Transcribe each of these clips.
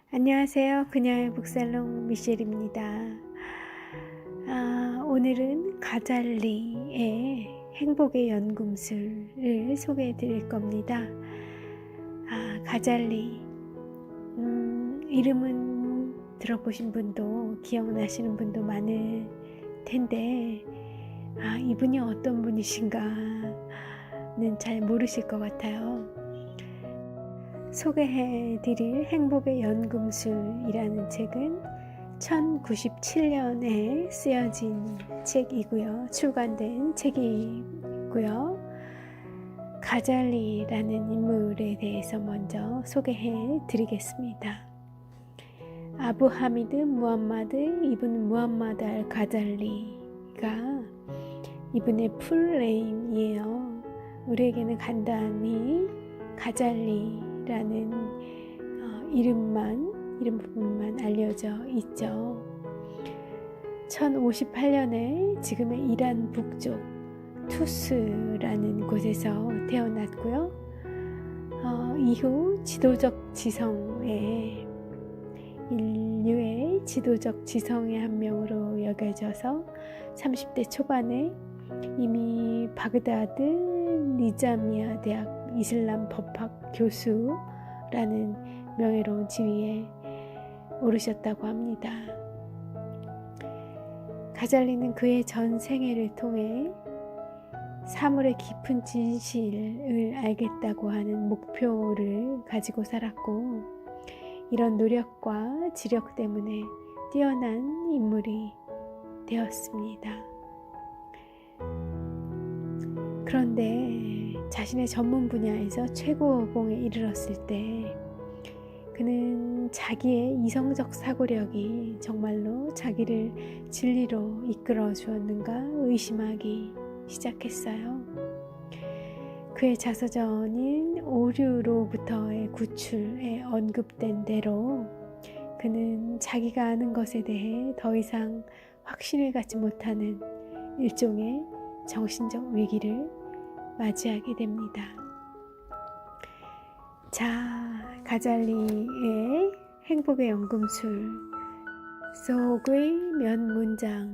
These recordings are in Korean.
안녕하세요. 그녀의 북살롱 미셸입니다. 오늘은 가잘리의 행복의 연금술을 소개해 드릴 겁니다. 가잘리. 이름은 들어보신 분도 기억나시는 분도 많을 텐데, 이분이 어떤 분이신가는 잘 모르실 것 같아요. 소개해 드릴 행복의 연금술이라는 책은 1097년에 쓰여진 책이고요. 출간된 책이고요. 가잘리라는 인물에 대해서 먼저 소개해 드리겠습니다. 아부 하미드 무함마드 이븐 무함마드 알 가잘리가 이분의 풀네임이에요. 우리에게는 간단히 가잘리라는 이름뿐만 알려져 있죠. 1058년에 지금의 이란 북쪽 투스라는 곳에서 태어났고요. 이후 인류의 지도적 지성의 한 명으로 여겨져서 30대 초반에 이미 바그다드 니자미아 대학 이슬람 법학 교수라는 명예로운 지위에 오르셨다고 합니다. 가잘리는 그의 전 생애를 통해 사물의 깊은 진실을 알겠다고 하는 목표를 가지고 살았고, 이런 노력과 지력 때문에 뛰어난 인물이 되었습니다. 그런데 자신의 전문 분야에서 최고봉에 이르렀을 때 그는 자기의 이성적 사고력이 정말로 자기를 진리로 이끌어 주었는가 의심하기 시작했어요. 그의 자서전인 오류로부터의 구출에 언급된 대로 그는 자기가 아는 것에 대해 더 이상 확신을 갖지 못하는 일종의 정신적 위기를 맞이하게 됩니다. 가잘리의 행복의 연금술 속의 몇 문장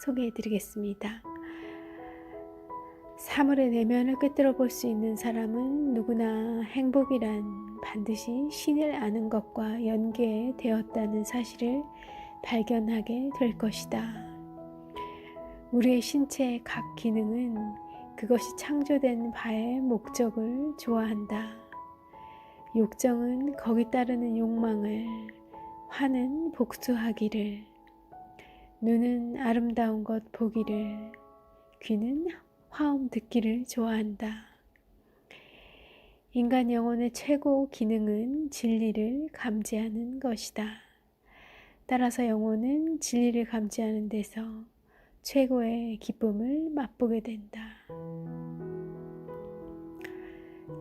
소개해 드리겠습니다. 사물의 내면을 꿰뚫어 볼 수 있는 사람은 누구나 행복이란 반드시 신을 아는 것과 연계되었다는 사실을 발견하게 될 것이다. 우리의 신체의 각 기능은 그것이 창조된 바의 목적을 좋아한다. 욕정은 거기 따르는 욕망을, 화는 복수하기를, 눈은 아름다운 것 보기를, 귀는 화음 듣기를 좋아한다. 인간 영혼의 최고 기능은 진리를 감지하는 것이다. 따라서 영혼은 진리를 감지하는 데서 최고의 기쁨을 맛보게 된다.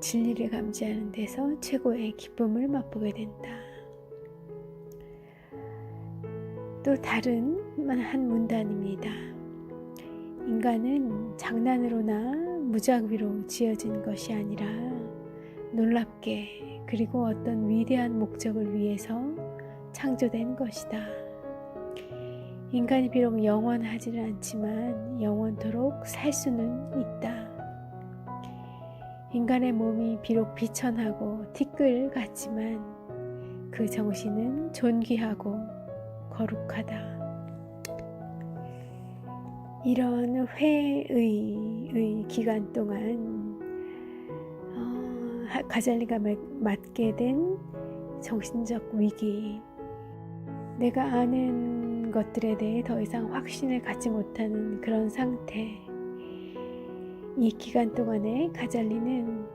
진리를 감지하는 데서 최고의 기쁨을 맛보게 된다. 또 다른 한 문단입니다. 인간은 장난으로나 무작위로 지어진 것이 아니라 놀랍게 그리고 어떤 위대한 목적을 위해서 창조된 것이다. 인간이 비록 영원하지는 않지만 영원토록 살 수는 있다. 인간의 몸이 비록 비천하고 티끌 같지만 그 정신은 존귀하고 거룩하다. 이런 회의 기간 동안 가잘리가 맞게 된 정신적 위기, 내가 아는 것들에 대해 더 이상 확신을 갖지 못하는 그런 상태, 이 기간 동안에 가잘리는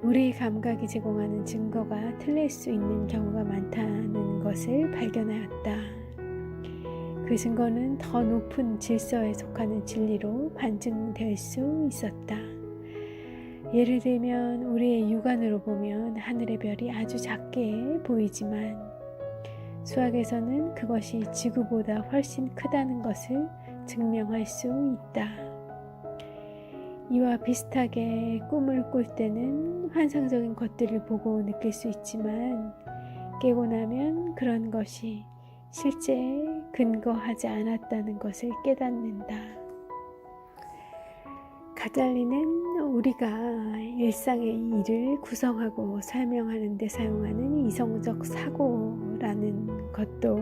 우리의 감각이 제공하는 증거가 틀릴 수 있는 경우가 많다는 것을 발견하였다. 그 증거는 더 높은 질서에 속하는 진리로 반증될 수 있었다. 예를 들면 우리의 육안으로 보면 하늘의 별이 아주 작게 보이지만 수학에서는 그것이 지구보다 훨씬 크다는 것을 증명할 수 있다. 이와 비슷하게 꿈을 꿀 때는 환상적인 것들을 보고 느낄 수 있지만 깨고 나면 그런 것이 실제 근거하지 않았다는 것을 깨닫는다. 가잘리는 우리가 일상의 일을 구성하고 설명하는 데 사용하는 이성적 사고라는 것도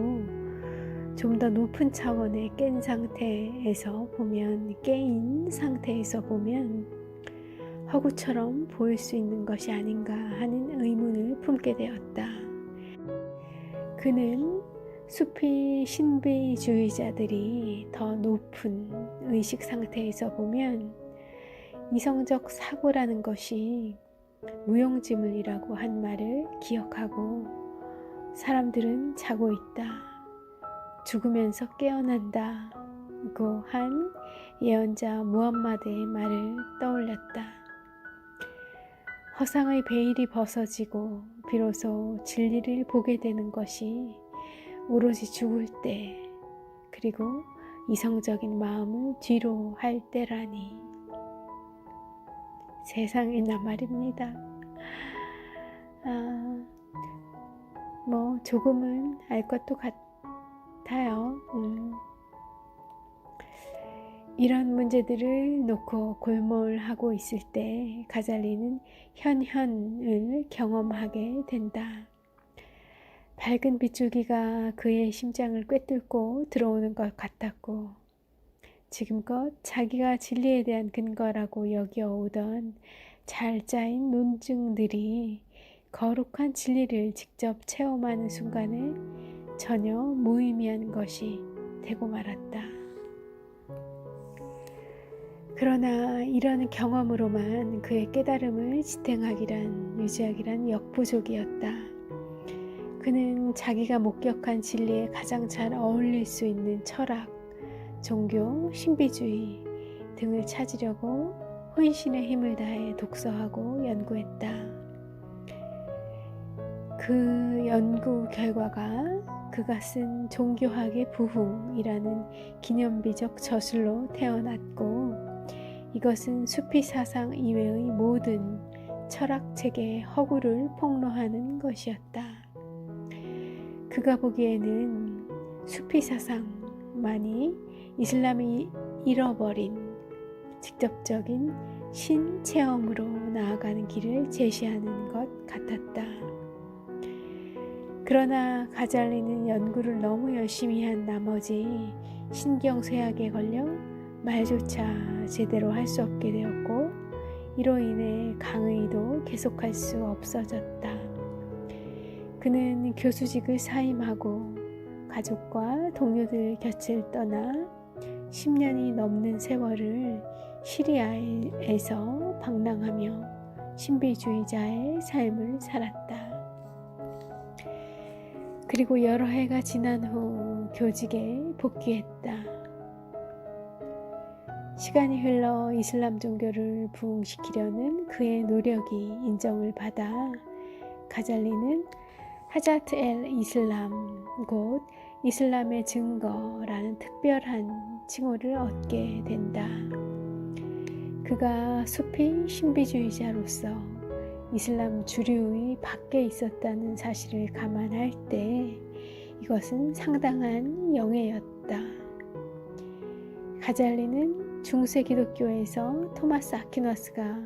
좀 더 높은 차원의 깬 상태에서 보면, 깨인 상태에서 보면 허구처럼 보일 수 있는 것이 아닌가 하는 의문을 품게 되었다. 그는 수피 신비주의자들이 더 높은 의식 상태에서 보면 이성적 사고라는 것이 무용지물이라고 한 말을 기억하고, 사람들은 자고 있다, 죽으면서 깨어난다고 한 예언자 무함마드의 말을 떠올렸다. 허상의 베일이 벗어지고 비로소 진리를 보게 되는 것이 오로지 죽을 때, 그리고 이성적인 마음을 뒤로 할 때라니. 세상에나 말입니다. 조금은 알 것도 같아요. 이런 문제들을 놓고 골몰하고 있을 때 가잘리는 현현을 경험하게 된다. 밝은 빗줄기가 그의 심장을 꿰뚫고 들어오는 것 같았고, 지금껏 자기가 진리에 대한 근거라고 여겨오던 잘 짜인 논증들이 거룩한 진리를 직접 체험하는 순간에 전혀 무의미한 것이 되고 말았다. 그러나 이런 경험으로만 그의 깨달음을 유지하기란 역부족이었다. 그는 자기가 목격한 진리에 가장 잘 어울릴 수 있는 철학, 종교, 신비주의 등을 찾으려고 혼신의 힘을 다해 독서하고 연구했다. 그 연구 결과가 그가 쓴 종교학의 부흥이라는 기념비적 저술로 태어났고, 이것은 수피 사상 이외의 모든 철학 체계의 허구를 폭로하는 것이었다. 그가 보기에는 수피 사상만이 이슬람이 잃어버린 직접적인 신체험으로 나아가는 길을 제시하는 것 같았다. 그러나 가잘리는 연구를 너무 열심히 한 나머지 신경쇠약에 걸려 말조차 제대로 할 수 없게 되었고, 이로 인해 강의도 계속할 수 없어졌다. 그는 교수직을 사임하고 가족과 동료들 곁을 떠나 10년이 넘는 세월을 시리아에서 방랑하며 신비주의자의 삶을 살았다. 그리고 여러 해가 지난 후 교직에 복귀했다. 시간이 흘러 이슬람 종교를 부흥시키려는 그의 노력이 인정을 받아 가잘리는 하자트 엘 이슬람, 곧 이슬람의 증거라는 특별한 칭호를 얻게 된다. 그가 수피 신비주의자로서 이슬람 주류의 밖에 있었다는 사실을 감안할 때 이것은 상당한 영예였다. 가잘리는 중세 기독교에서 토마스 아퀴나스가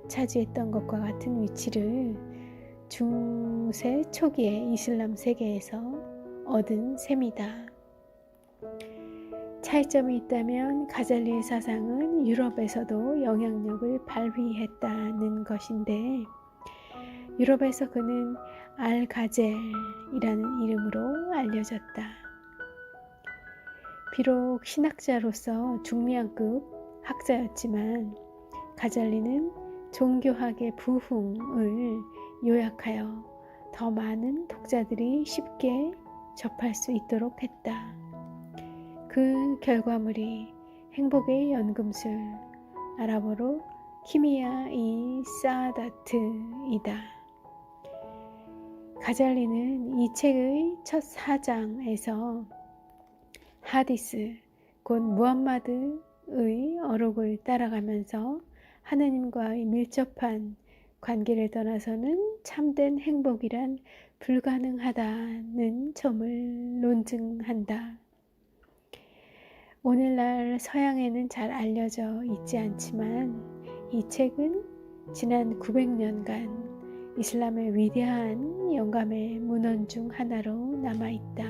차지했던 것과 같은 위치를 중세 초기의 이슬람 세계에서 얻은 셈이다. 차이점이 있다면 가잘리의 사상은 유럽에서도 영향력을 발휘했다는 것인데, 유럽에서 그는 알가젤이라는 이름으로 알려졌다. 비록 신학자로서 중량급 학자였지만 가잘리는 종교학의 부흥을 요약하여 더 많은 독자들이 쉽게 접할 수 있도록 했다. 그 결과물이 행복의 연금술, 아랍어로 키미야-이 사다트이다. 가잘리는 이 책의 첫 4장에서 하디스, 곧 무함마드의 어록을 따라가면서 하느님과의 밀접한 관계를 떠나서는 참된 행복이란 불가능하다는 점을 논증한다. 오늘날 서양에는 잘 알려져 있지 않지만 이 책은 지난 900년간 이슬람의 위대한 영감의 문헌 중 하나로 남아있다.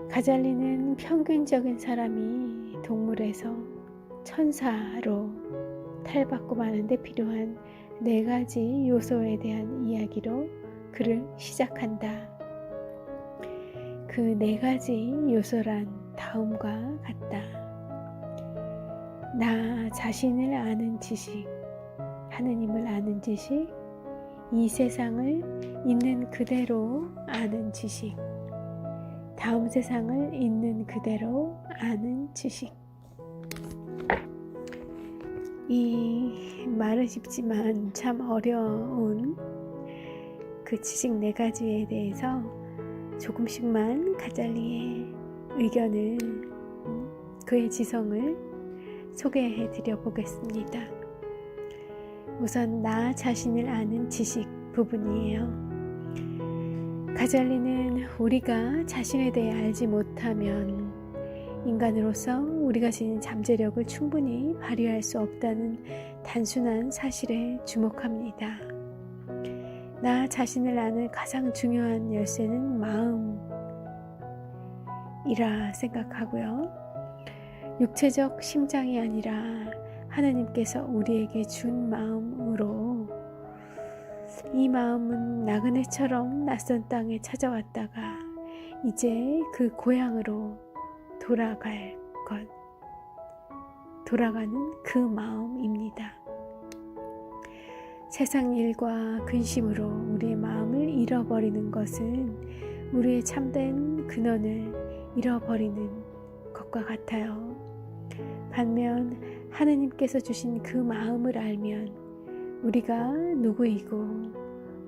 가잘리는 평균적인 사람이 동물에서 천사로 탈바꿈 하는 데 필요한 4가지 요소에 대한 이야기로 글을 시작한다. 그 4가지 요소란 다음과 같다. 나 자신을 아는 지식, 하느님을 아는 지식, 이 세상을 있는 그대로 아는 지식, 다음 세상을 있는 그대로 아는 지식. 이 말은 쉽지만 참 어려운 그 지식 4가지에 대해서 조금씩만 가잘리의 의견을, 그의 지성을 소개해 드려 보겠습니다. 우선 나 자신을 아는 지식 부분이에요. 가잘리는 우리가 자신에 대해 알지 못하면 인간으로서 우리가 지닌 잠재력을 충분히 발휘할 수 없다는 단순한 사실에 주목합니다. 나 자신을 아는 가장 중요한 열쇠는 마음이라 생각하고요. 육체적 심장이 아니라 하나님께서 우리에게 준 마음으로, 이 마음은 나그네처럼 낯선 땅에 찾아왔다가 이제 그 고향으로 돌아가는 그 마음입니다. 세상 일과 근심으로 우리의 마음을 잃어버리는 것은 우리의 참된 근원을 잃어버리는 것과 같아요. 반면 하느님께서 주신 그 마음을 알면 우리가 누구이고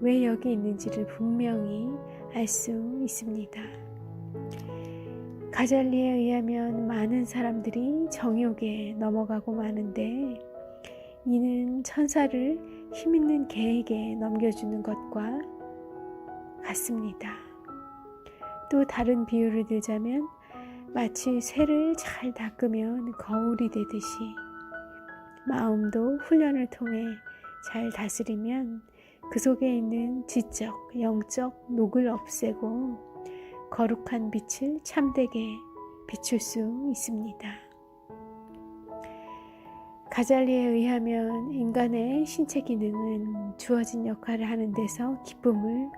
왜 여기 있는지를 분명히 알 수 있습니다. 가잘리에 의하면 많은 사람들이 정욕에 넘어가고 마는데 이는 천사를 힘있는 개에게 넘겨주는 것과 같습니다. 또 다른 비유를 들자면 마치 쇠를 잘 닦으면 거울이 되듯이 마음도 훈련을 통해 잘 다스리면 그 속에 있는 지적, 영적 녹을 없애고 거룩한 빛을 참되게 비출 수 있습니다. 가잘리에 의하면 인간의 신체 기능은 주어진 역할을 하는 데서 기쁨을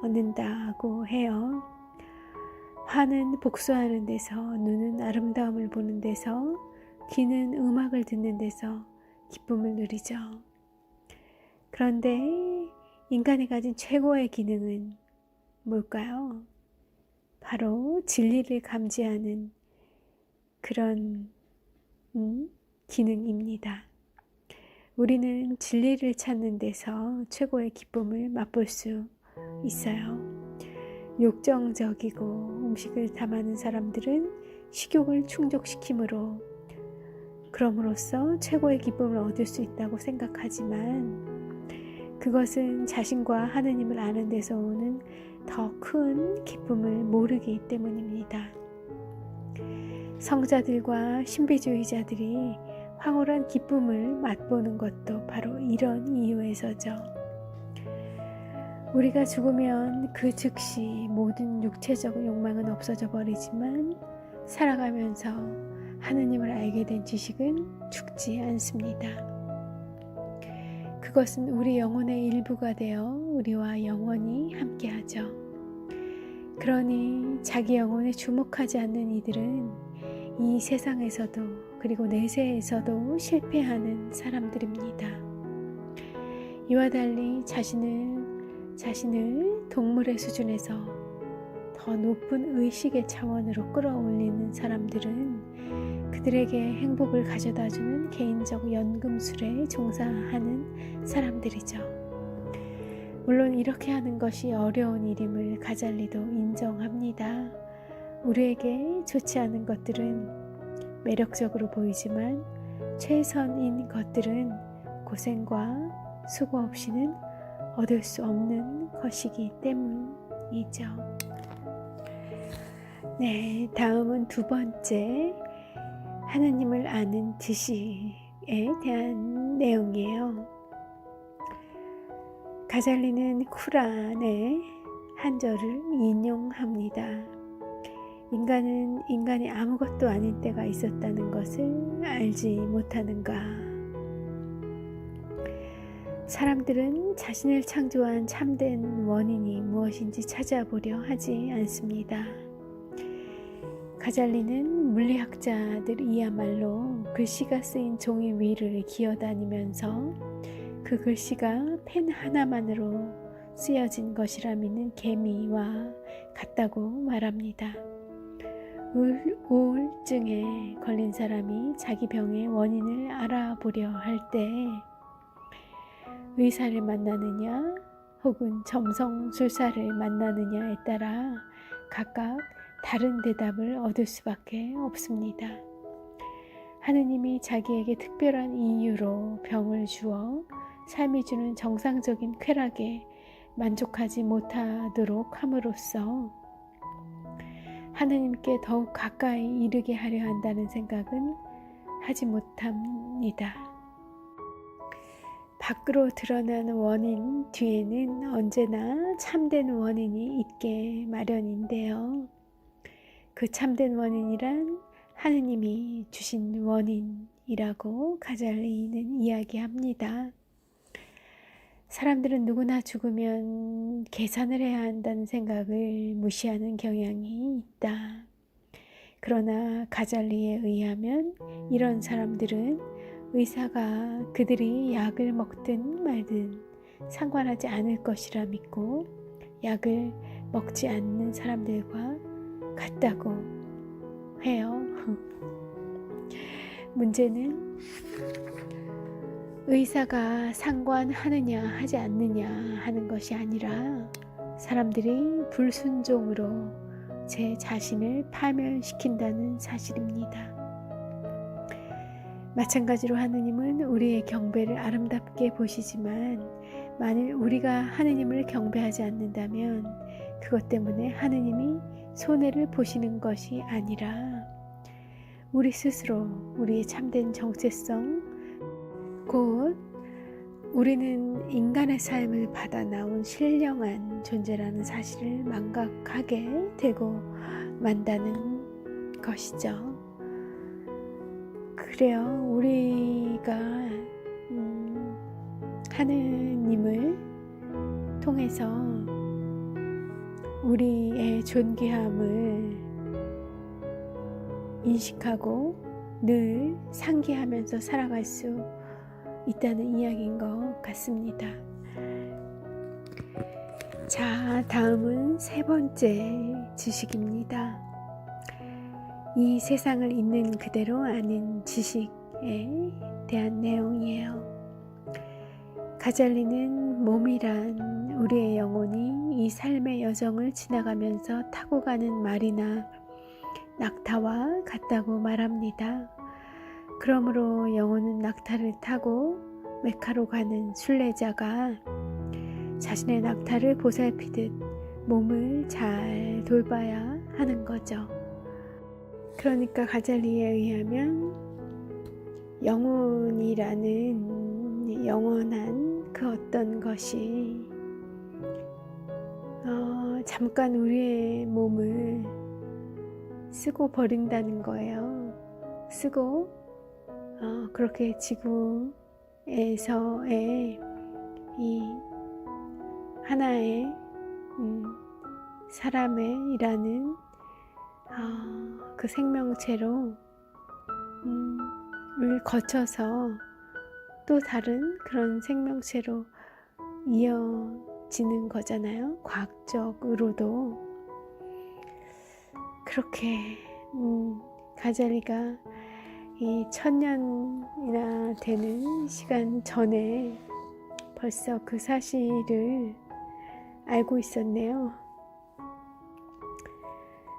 얻는다고 해요. 화는 복수하는 데서, 눈은 아름다움을 보는 데서, 귀는 음악을 듣는 데서 기쁨을 누리죠. 그런데 인간이 가진 최고의 기능은 뭘까요? 바로 진리를 감지하는 그런 기능입니다. 우리는 진리를 찾는 데서 최고의 기쁨을 맛볼 수 있어요. 욕정적이고 음식을 탐하는 사람들은 식욕을 충족시킴으로 그럼으로써 최고의 기쁨을 얻을 수 있다고 생각하지만 그것은 자신과 하느님을 아는 데서 오는 더 큰 기쁨을 모르기 때문입니다. 성자들과 신비주의자들이 황홀한 기쁨을 맛보는 것도 바로 이런 이유에서죠. 우리가 죽으면 그 즉시 모든 육체적 욕망은 없어져 버리지만 살아가면서 하느님을 알게 된 지식은 죽지 않습니다. 그것은 우리 영혼의 일부가 되어 우리와 영원히 함께하죠. 그러니 자기 영혼에 주목하지 않는 이들은 이 세상에서도 그리고 내세에서도 실패하는 사람들입니다. 이와 달리 자신을 동물의 수준에서 더 높은 의식의 차원으로 끌어올리는 사람들은 그들에게 행복을 가져다주는 개인적 연금술에 종사하는 사람들이죠. 물론 이렇게 하는 것이 어려운 일임을 가잘리도 인정합니다. 우리에게 좋지 않은 것들은 매력적으로 보이지만 최선인 것들은 고생과 수고 없이는 얻을 수 없는 것이기 때문이죠. 네, 다음은 두 번째, 하느님을 아는 지식에 대한 내용이에요. 가잘리는 쿠란의 한 절을 인용합니다. 인간은 인간이 아무것도 아닌 때가 있었다는 것을 알지 못하는가? 사람들은 자신을 창조한 참된 원인이 무엇인지 찾아보려 하지 않습니다. 가잘리는 물리학자들이야말로 글씨가 쓰인 종이 위를 기어다니면서 그 글씨가 펜 하나만으로 쓰여진 것이라 믿는 개미와 같다고 말합니다. 우울증에 걸린 사람이 자기 병의 원인을 알아보려 할 때 의사를 만나느냐 혹은 점성술사를 만나느냐에 따라 각각 다른 대답을 얻을 수밖에 없습니다. 하느님이 자기에게 특별한 이유로 병을 주어 삶이 주는 정상적인 쾌락에 만족하지 못하도록 함으로써 하느님께 더욱 가까이 이르게 하려 한다는 생각은 하지 못합니다. 밖으로 드러나는 원인 뒤에는 언제나 참된 원인이 있게 마련인데요. 그 참된 원인이란 하느님이 주신 원인이라고 가잘리는 이야기합니다. 사람들은 누구나 죽으면 계산을 해야 한다는 생각을 무시하는 경향이 있다. 그러나 가잘리에 의하면 이런 사람들은 의사가 그들이 약을 먹든 말든 상관하지 않을 것이라 믿고 약을 먹지 않는 사람들과 같다고 해요. 문제는 의사가 상관하느냐 하지 않느냐 하는 것이 아니라 사람들이 불순종으로 제 자신을 파멸시킨다는 사실입니다. 마찬가지로 하느님은 우리의 경배를 아름답게 보시지만 만일 우리가 하느님을 경배하지 않는다면 그것 때문에 하느님이 손해를 보시는 것이 아니라 우리 스스로 우리의 참된 정체성 곧 우리는 인간의 삶을 받아 나온 신령한 존재라는 사실을 망각하게 되고 만다는 것이죠. 그래요. 우리가 하느님을 통해서 우리의 존귀함을 인식하고 늘 상기하면서 살아갈 수 있다는 이야기인 것 같습니다. 자, 다음은 세 번째 지식입니다. 이 세상을 있는 그대로 아는 지식에 대한 내용이에요. 가잘리는 몸이란 우리의 영혼이 이 삶의 여정을 지나가면서 타고 가는 말이나 낙타와 같다고 말합니다. 그러므로 영혼은 낙타를 타고 메카로 가는 순례자가 자신의 낙타를 보살피듯 몸을 잘 돌봐야 하는 거죠. 그러니까 가잘리에 의하면 영혼이라는 영원한 그 어떤 것이 잠깐 우리의 몸을 쓰고 버린다는 거예요. 쓰고 그렇게 지구에서의 이 하나의 사람의 일하는 그 생명체로 을 거쳐서 또 다른 그런 생명체로 이어지는 거잖아요. 과학적으로도 그렇게 가잘리가 이 1000년이나 되는 시간 전에 벌써 그 사실을 알고 있었네요.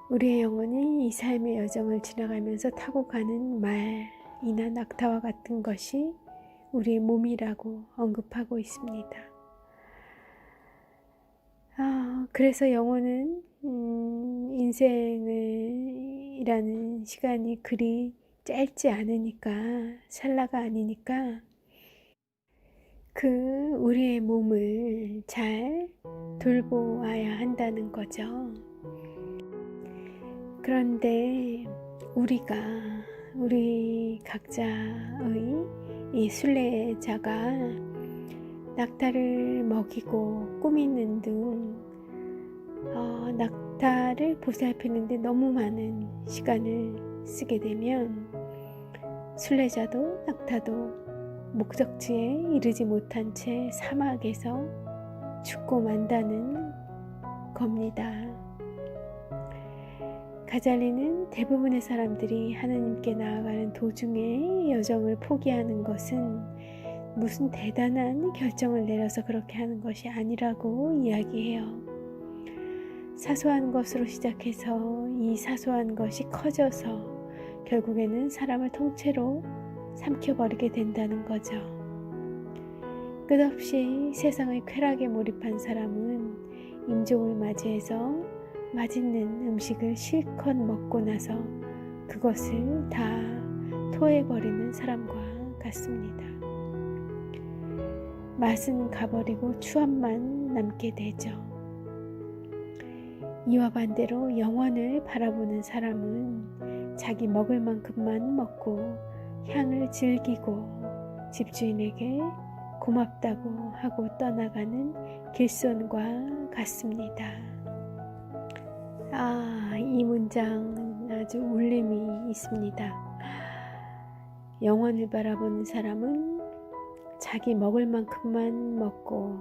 우리의 영혼이 이 삶의 여정을 지나가면서 타고 가는 말이나 낙타와 같은 것이 우리의 몸이라고 언급하고 있습니다. 그래서 영혼은 인생이라는 시간이 그리 짧지 않으니까, 찰나가 아니니까 우리의 몸을 잘 돌보아야 한다는 거죠. 그런데 우리 각자의 이 순례자가 낙타를 먹이고 꾸미는 등 낙타를 보살피는데 너무 많은 시간을 쓰게 되면 순례자도 낙타도 목적지에 이르지 못한 채 사막에서 죽고 만다는 겁니다. 가잘리는 대부분의 사람들이 하나님께 나아가는 도중에 여정을 포기하는 것은 무슨 대단한 결정을 내려서 그렇게 하는 것이 아니라고 이야기해요. 사소한 것으로 시작해서 이 사소한 것이 커져서 결국에는 사람을 통째로 삼켜버리게 된다는 거죠. 끝없이 세상의 쾌락에 몰입한 사람은 임종을 맞이해서 맛있는 음식을 실컷 먹고 나서 그것을 다 토해버리는 사람과 같습니다. 맛은 가버리고 추함만 남게 되죠. 이와 반대로 영혼을 바라보는 사람은 자기 먹을 만큼만 먹고 향을 즐기고 집주인에게 고맙다고 하고 떠나가는 길손과 같습니다. 이 문장 아주 울림이 있습니다. 영혼을 바라보는 사람은 자기 먹을 만큼만 먹고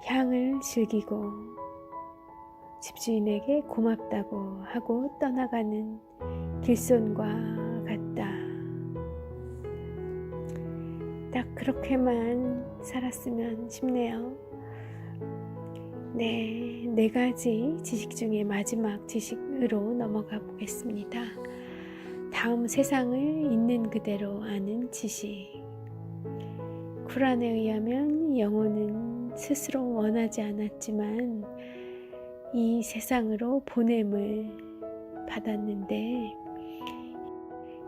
향을 즐기고 집주인에게 고맙다고 하고 떠나가는 길손과 같다. 딱 그렇게만 살았으면 싶네요. 네 가지 지식 중에 마지막 지식으로 넘어가 보겠습니다. 다음 세상을 있는 그대로 아는 지식. 쿠란에 의하면 영혼은 스스로 원하지 않았지만 이 세상으로 보냄을 받았는데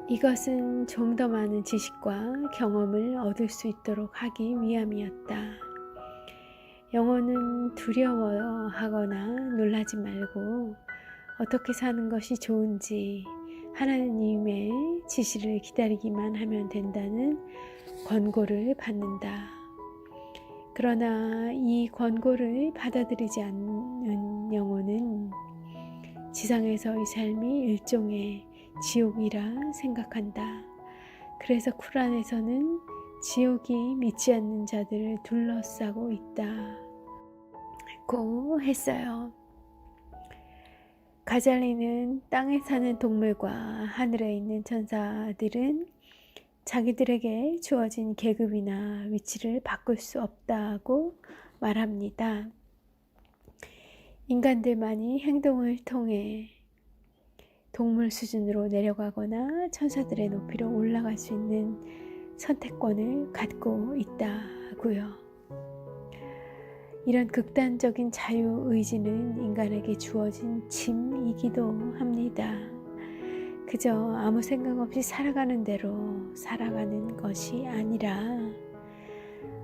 이것은 좀 더 많은 지식과 경험을 얻을 수 있도록 하기 위함이었다. 영혼은 두려워하거나 놀라지 말고 어떻게 사는 것이 좋은지 하나님의 지시를 기다리기만 하면 된다는 권고를 받는다. 그러나 이 권고를 받아들이지 않는 영혼은 지상에서의 삶이 일종의 지옥이라 생각한다. 그래서 쿠란에서는 지옥이 믿지 않는 자들을 둘러싸고 있다고 했어요. 가잘리는 땅에 사는 동물과 하늘에 있는 천사들은 자기들에게 주어진 계급이나 위치를 바꿀 수 없다고 말합니다. 인간들만이 행동을 통해 동물 수준으로 내려가거나 천사들의 높이로 올라갈 수 있는 선택권을 갖고 있다고요. 이런 극단적인 자유의지는 인간에게 주어진 짐이기도 합니다. 그저 아무 생각 없이 살아가는 대로 살아가는 것이 아니라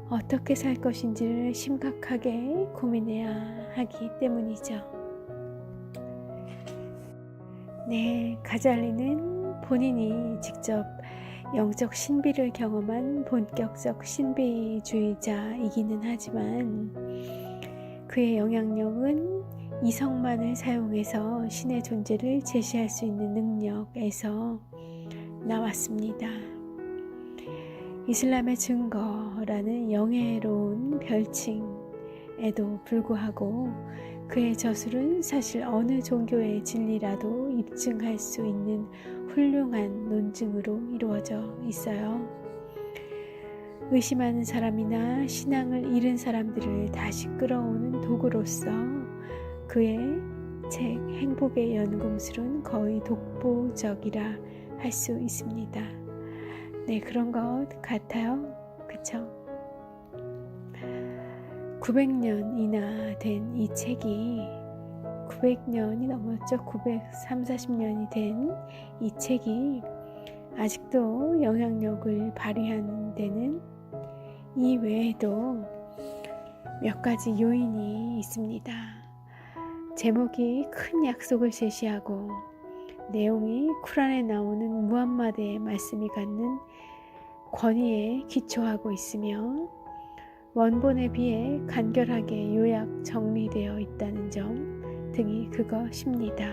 어떻게 살 것인지를 심각하게 고민해야 하기 때문이죠. 가잘리는 본인이 직접 영적 신비를 경험한 본격적 신비주의자이기는 하지만 그의 영향력은 이성만을 사용해서 신의 존재를 제시할 수 있는 능력에서 나왔습니다. 이슬람의 증거라는 영예로운 별칭에도 불구하고 그의 저술은 사실 어느 종교의 진리라도 입증할 수 있는 훌륭한 논증으로 이루어져 있어요. 의심하는 사람이나 신앙을 잃은 사람들을 다시 끌어오는 도구로서 그의 책 행복의 연금술은 거의 독보적이라 할 수 있습니다. 그런 것 같아요. 그쵸? 900년이나 된 이 책이 900년이 넘었죠. 930~40년이 된 이 책이 아직도 영향력을 발휘하는 데는 이 외에도 몇 가지 요인이 있습니다. 제목이 큰 약속을 제시하고 내용이 쿠란에 나오는 무함마드의 말씀이 갖는 권위에 기초하고 있으며 원본에 비해 간결하게 요약 정리되어 있다는 점 등이 그것입니다.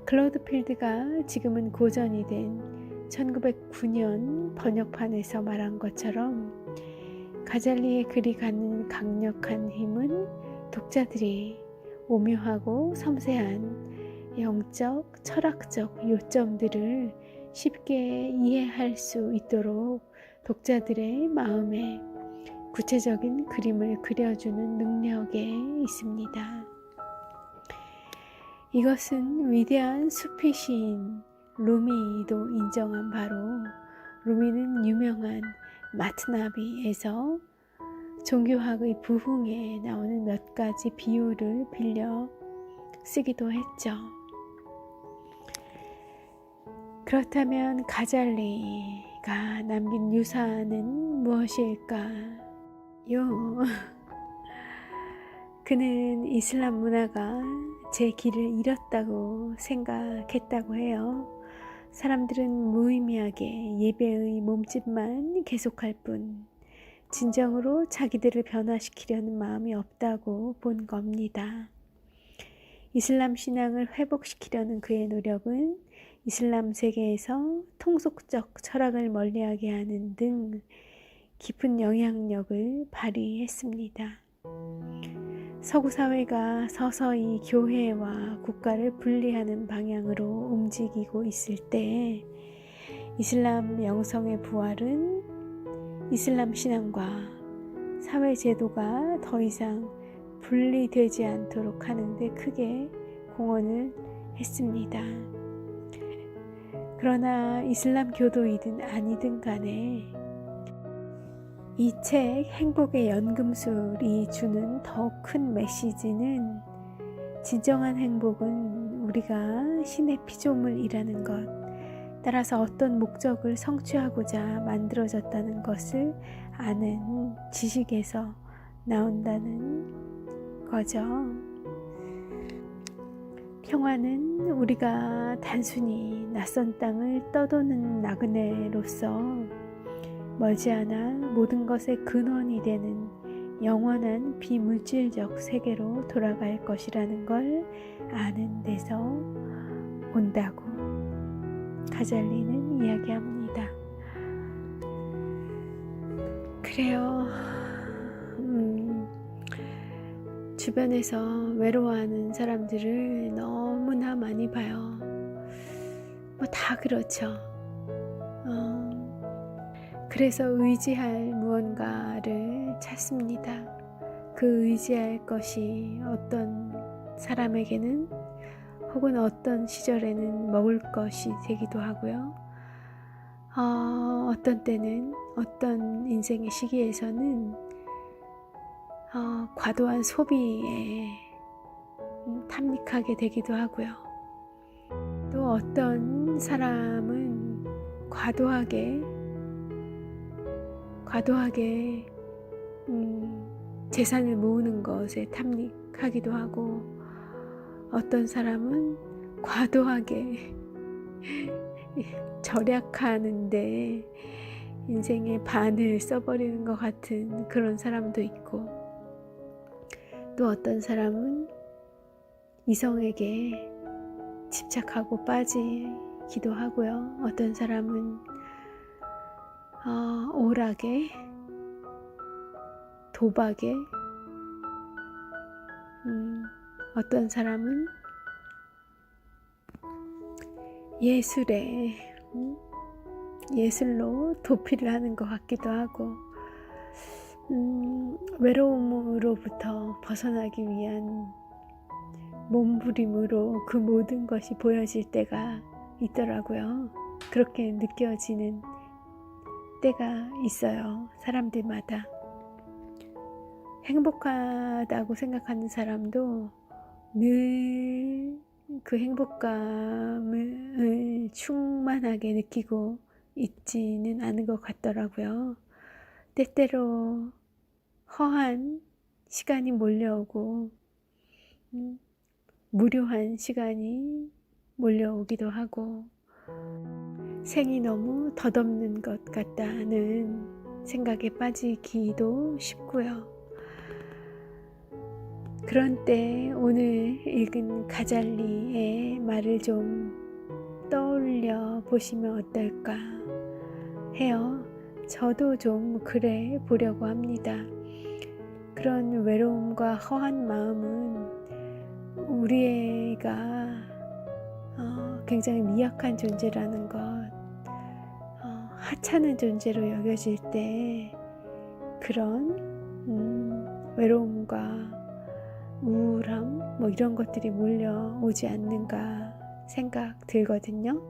클로드필드가 지금은 고전이 된 1909년 번역판에서 말한 것처럼 가잘리의 글이 갖는 강력한 힘은 독자들이 오묘하고 섬세한 영적, 철학적 요점들을 쉽게 이해할 수 있도록 독자들의 마음에 구체적인 그림을 그려주는 능력에 있습니다. 이것은 위대한 수피 시인 루미도 인정한 바로 루미는 유명한 마트나비에서 종교학의 부흥에 나오는 몇 가지 비유를 빌려 쓰기도 했죠. 그렇다면 가잘리가 남긴 유산은 무엇일까요? 그는 이슬람 문화가 제 길을 잃었다고 생각했다고 해요. 사람들은 무의미하게 예배의 몸짓만 계속할 뿐 진정으로 자기들을 변화시키려는 마음이 없다고 본 겁니다. 이슬람 신앙을 회복시키려는 그의 노력은 이슬람 세계에서 통속적 철학을 멀리하게 하는 등 깊은 영향력을 발휘했습니다. 서구 사회가 서서히 교회와 국가를 분리하는 방향으로 움직이고 있을 때 이슬람 영성의 부활은 이슬람 신앙과 사회 제도가 더 이상 분리되지 않도록 하는데 크게 공헌을 했습니다. 그러나 이슬람 교도이든 아니든 간에 이 책 행복의 연금술이 주는 더 큰 메시지는 진정한 행복은 우리가 신의 피조물이라는 것, 따라서 어떤 목적을 성취하고자 만들어졌다는 것을 아는 지식에서 나온다는 거죠. 평화는 우리가 단순히 낯선 땅을 떠도는 나그네로서 멀지않아 모든 것의 근원이 되는 영원한 비물질적 세계로 돌아갈 것이라는 걸 아는 데서 온다고 가잘리는 이야기합니다. 그래요. 주변에서 외로워하는 사람들을 너무나 많이 봐요. 뭐 다 그렇죠. 그래서 의지할 무언가를 찾습니다. 그 의지할 것이 어떤 사람에게는 혹은 어떤 시절에는 먹을 것이 되기도 하고요. 어떤 때는 어떤 인생의 시기에서는 과도한 소비에 탐닉하게 되기도 하고요. 또 어떤 사람은 과도하게 재산을 모으는 것에 탐닉하기도 하고 어떤 사람은 과도하게 절약하는데 인생의 반을 써버리는 것 같은 그런 사람도 있고 또 어떤 사람은 이성에게 집착하고 빠지기도 하고요. 어떤 사람은 오락에 도박에 어떤 사람은 예술로 도피를 하는 것 같기도 하고 외로움으로부터 벗어나기 위한 몸부림으로 그 모든 것이 보여질 때가 있더라고요. 그렇게 느껴지는 때가 있어요. 사람들마다. 행복하다고 생각하는 사람도 늘 그 행복감을 충만하게 느끼고 있지는 않은 것 같더라고요. 때때로 허한 시간이 몰려오고 무료한 시간이 몰려오기도 하고 생이 너무 덧없는 것 같다는 생각에 빠지기도 쉽고요. 그런 때 오늘 읽은 가잘리의 말을 좀 떠올려 보시면 어떨까 해요. 저도 좀 그래 보려고 합니다. 그런 외로움과 허한 마음은 우리가 굉장히 미약한 존재라는 것, 하찮은 존재로 여겨질 때 그런 외로움과 우울함 뭐 이런 것들이 몰려오지 않는가 생각 들거든요.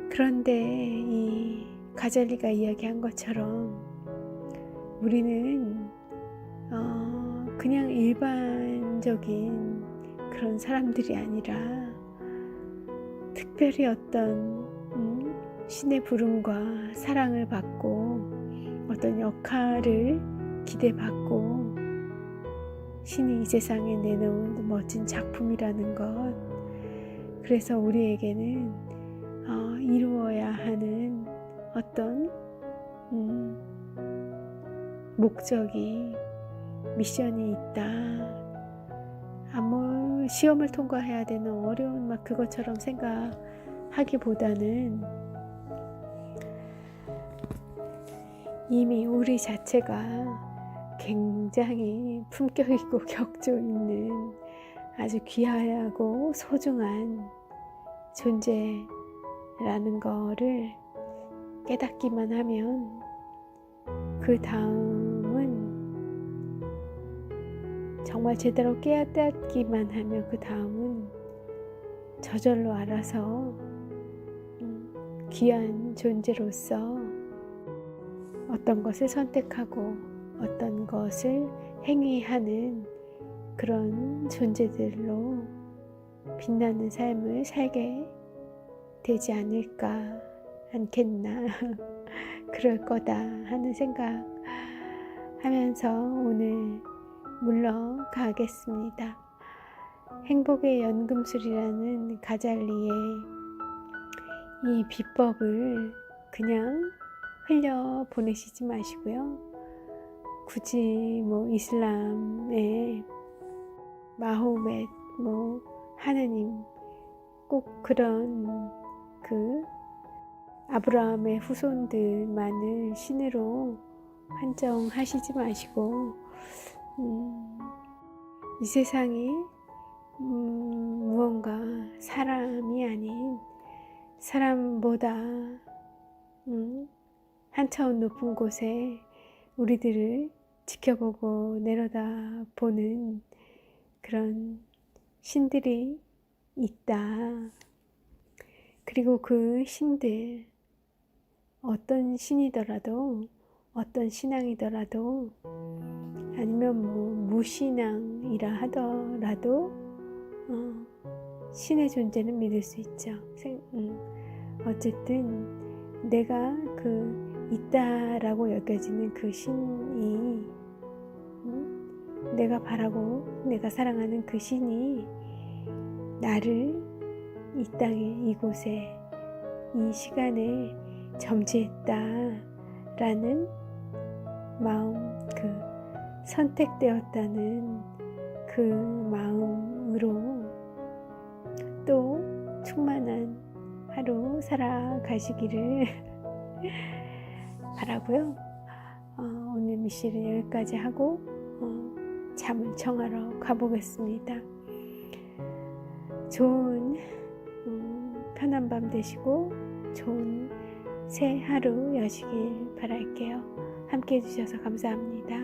그런데 이 가잘리가 이야기한 것처럼 우리는 그냥 일반적인 그런 사람들이 아니라 특별히 어떤 신의 부름과 사랑을 받고 어떤 역할을 기대받고 신이 이 세상에 내놓은 멋진 작품이라는 것, 그래서 우리에게는 이루어야 하는 어떤 목적이, 미션이 있다. 뭐 시험을 통과해야 되는 어려운 막 그것처럼 생각하기보다는 이미 우리 자체가 굉장히 품격 있고 격조 있는 아주 귀하고 소중한 존재라는 거를 깨닫기만 하면 그 다음은 정말 제대로 깨닫기만 하면 그 다음은 저절로 알아서 귀한 존재로서 어떤 것을 선택하고 어떤 것을 행위하는 그런 존재들로 빛나는 삶을 살게 되지 않겠나 그럴 거다 하는 생각 하면서 오늘 물러가겠습니다. 행복의 연금술이라는 가잘리의 이 비법을 그냥 흘려 보내시지 마시고요. 굳이 뭐 이슬람의 마호멧, 뭐 하느님 꼭 그런 그 아브라함의 후손들만을 신으로 한정하시지 마시고 이 세상이 무언가 사람이 아닌 사람보다 한 차원 높은 곳에 우리들을 지켜보고 내려다보는 그런 신들이 있다. 그리고 그 신들, 어떤 신이더라도, 어떤 신앙이더라도, 아니면 뭐 무신앙이라 하더라도 신의 존재는 믿을 수 있죠. 어쨌든 내가 있다라고 여겨지는 그 신이, 내가 바라고 내가 사랑하는 그 신이 나를 이 땅에, 이곳에, 이 시간에 점지했다라는 마음, 선택되었다는 그 마음으로 또 충만한 하루 살아가시기를 바라고요. 오늘 미실은 여기까지 하고 잠을 청하러 가보겠습니다. 좋은 편한 밤 되시고 좋은 새 하루 여시길 바랄게요. 함께 해주셔서 감사합니다.